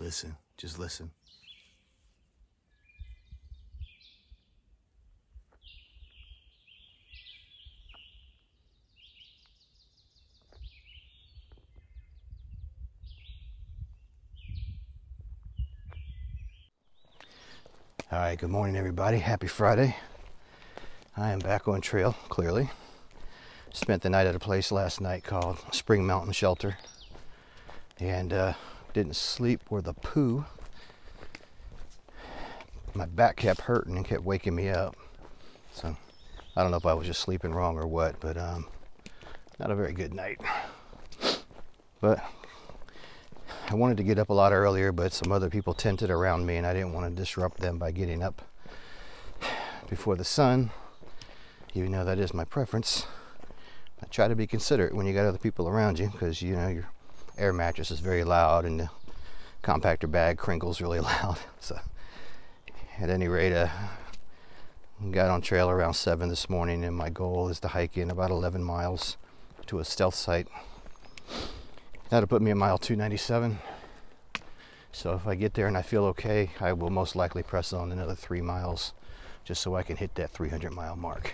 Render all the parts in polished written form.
Listen, just listen. All right, good morning, everybody. Happy Friday. I am back on trail, clearly. Spent the night at a place last night called Spring Mountain Shelter. And didn't sleep worth a poo. My back kept hurting and kept waking me up. So I don't know if I was just sleeping wrong or what, but not a very good night. But I wanted to get up a lot earlier, but some other people tented around me and I didn't want to disrupt them by getting up before the sun, even though that is my preference. I try to be considerate when you got other people around you, because you know your air mattress is very loud and the compactor bag crinkles really loud. So at any rate, got on trail around 7 this morning, and my goal is to hike in about 11 miles to a stealth site. That'll put me at mile 297. So if I get there and I feel okay, I will most likely press on another 3 miles just so I can hit that 300-mile mark.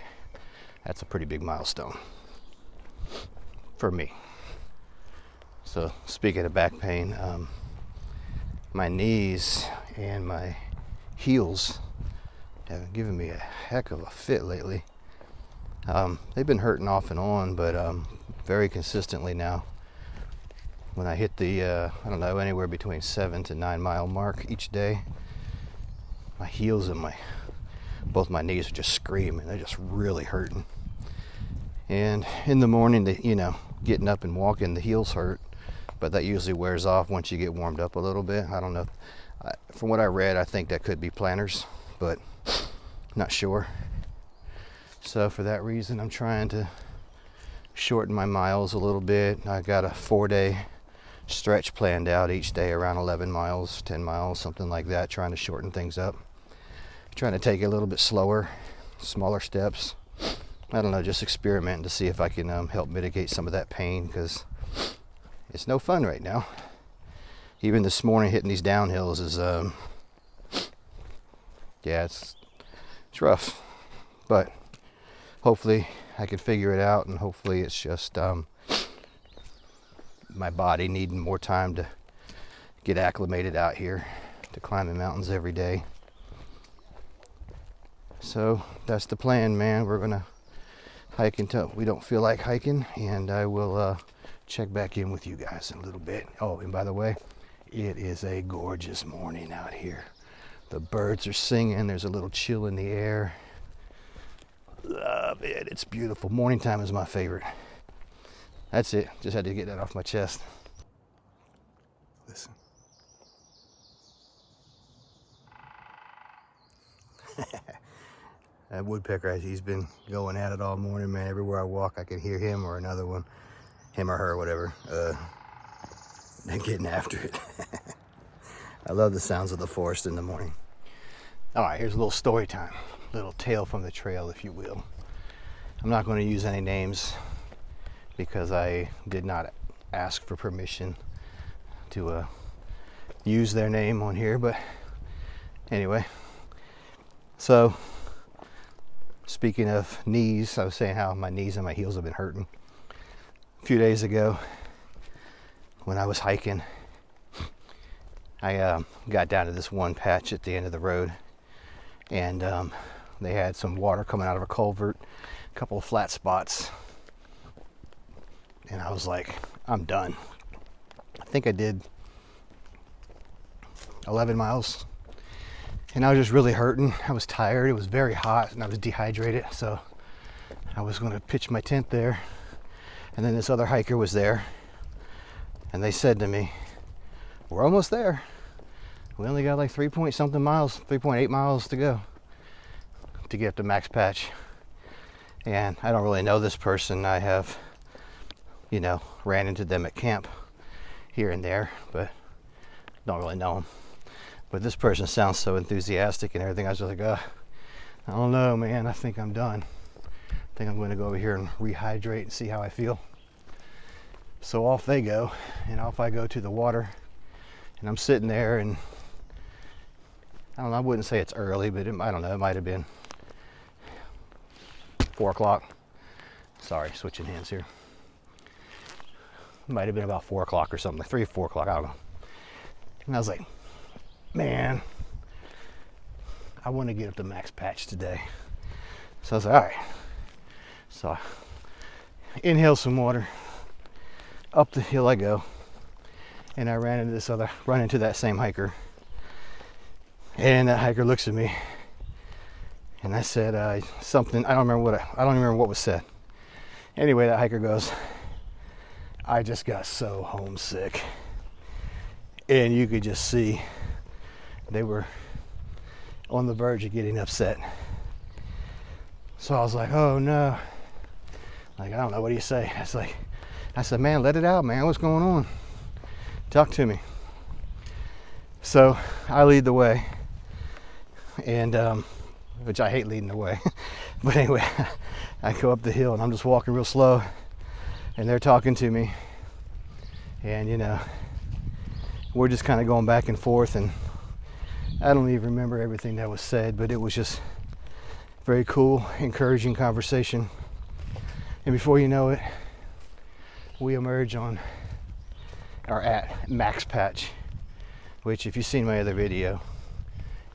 That's a pretty big milestone for me. So speaking of back pain, my knees and my heels have given me a heck of a fit lately. They've been hurting off and on, but very consistently now. When I hit the, I don't know, anywhere between 7 to 9 mile mark each day, my heels and both my knees are just screaming. They're just really hurting. And in the morning, getting up and walking, the heels hurt, but that usually wears off once you get warmed up a little bit. I don't know. From what I read, I think that could be planters, but not sure. So for that reason, I'm trying to shorten my miles a little bit. I got a 4-day stretch planned out each day, around 11 miles, 10 miles, something like that, trying to shorten things up. Trying to take it a little bit slower, smaller steps. I don't know, just experimenting to see if I can help mitigate some of that pain, because it's no fun right now. Even this morning hitting these downhills is, it's rough. But hopefully I can figure it out, and hopefully it's just my body needing more time to get acclimated out here to climbing mountains every day. So that's the plan, man. We're gonna hike until we don't feel like hiking, and I will check back in with you guys in a little bit. Oh, and by the way, it is a gorgeous morning out here. The birds are singing. There's a little chill in the air. Love it. It's beautiful. Morning time is my favorite. That's it. Just had to get that off my chest. Listen. That woodpecker, he's been going at it all morning, man. Everywhere I walk, I can hear him or another one, him or her, whatever, they're getting after it. I love the sounds of the forest in the morning. All right, here's a little story time, a little tale from the trail, if you will. I'm not going to use any names because I did not ask for permission to use their name on here, but anyway. So, speaking of knees, I was saying how my knees and my heels have been hurting. A few days ago, when I was hiking, I got down to this one patch at the end of the road, and they had some water coming out of a culvert, a couple of flat spots, and I was like, I'm done. I think I did 11 miles, and I was just really hurting. I was tired. It was very hot, and I was dehydrated, so I was going to pitch my tent there. And then this other hiker was there, and they said to me, we're almost there. We only got like 3.8 miles to go to get to max patch. And I don't really know this person. I have, ran into them at camp here and there, but don't really know them. But this person sounds so enthusiastic and everything. I was just like, I don't know, man. I think I'm done. I think I'm going to go over here and rehydrate and see how I feel. So off they go, and off I go to the water. And I'm sitting there, and I don't know, I wouldn't say it's early, but I don't know, it might have been 4 o'clock. Sorry, switching hands here. It might have been about 4 o'clock or something, like 3 or 4 o'clock, I don't know. And I was like, man, I want to get up to Max Patch today. So I was like, all right. So I inhale some water, up the hill I go, and I run into that same hiker. And that hiker looks at me, and I said something. I don't even remember what was said. Anyway, that hiker goes, I just got so homesick. And you could just see they were on the verge of getting upset. So I was like, oh no. Like, I don't know, what do you say? I said, man, let it out, man. What's going on? Talk to me. So I lead the way, and which I hate leading the way. But anyway, I go up the hill, and I'm just walking real slow, and they're talking to me. And, you know, we're just kind of going back and forth, and I don't even remember everything that was said, but it was just very cool, encouraging conversation. And before you know it, we emerge on, or at Max Patch, which, if you've seen my other video,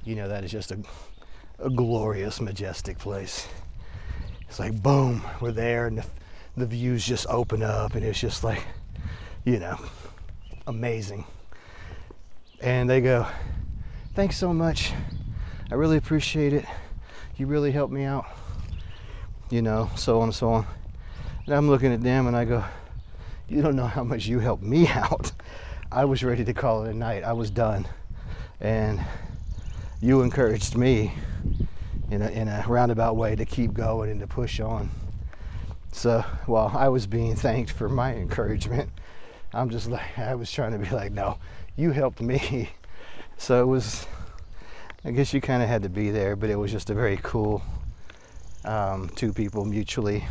you know that is just a glorious, majestic place. It's like, boom, we're there, and the views just open up, and it's just like, you know, amazing. And they go, thanks so much. I really appreciate it. You really helped me out. You know, so on and so on. And I'm looking at them, and I go, you don't know how much you helped me out. I was ready to call it a night. I was done. And you encouraged me in a roundabout way to keep going and to push on. So while I was being thanked for my encouragement, I'm just like, I was trying to be like, no, you helped me. So it was, I guess you kind of had to be there, but it was just a very cool, two people mutually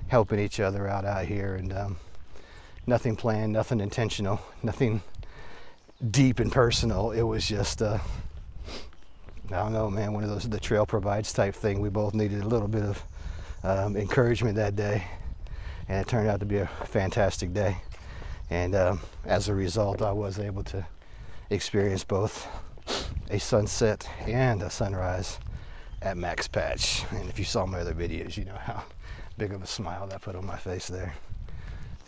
helping each other out here, and nothing planned, nothing intentional, nothing deep and personal. It was just, I don't know, man, one of those, the trail provides type thing. We both needed a little bit of encouragement that day, and it turned out to be a fantastic day. And as a result, I was able to experience both a sunset and a sunrise at Max Patch. And if you saw my other videos, you know how big of a smile that put on my face there.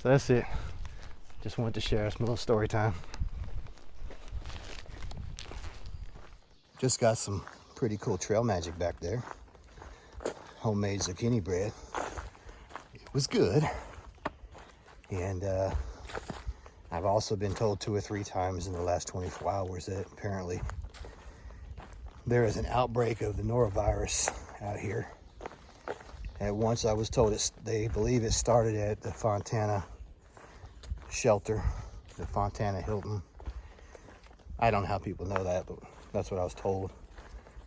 So that's it. Just wanted to share some little story time. Just got some pretty cool trail magic back there. Homemade zucchini bread. It was good. And I've also been told 2 or 3 times in the last 24 hours that apparently there is an outbreak of the norovirus out here. At once I was told they believe it started at the Fontana shelter, the Fontana Hilton. I don't know how people know that, but that's what I was told.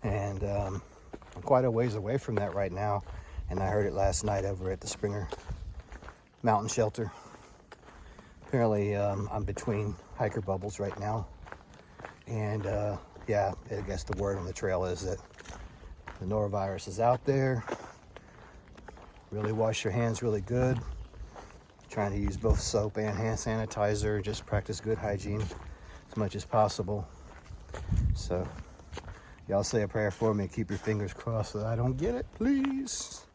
And I'm quite a ways away from that right now, and I heard it last night over at the Springer Mountain Shelter. Apparently I'm between hiker bubbles right now, and yeah, I guess the word on the trail is that the norovirus is out there. Really wash your hands really good. Trying to use both soap and hand sanitizer. Just practice good hygiene as much as possible. So y'all say a prayer for me. Keep your fingers crossed that I don't get it, please.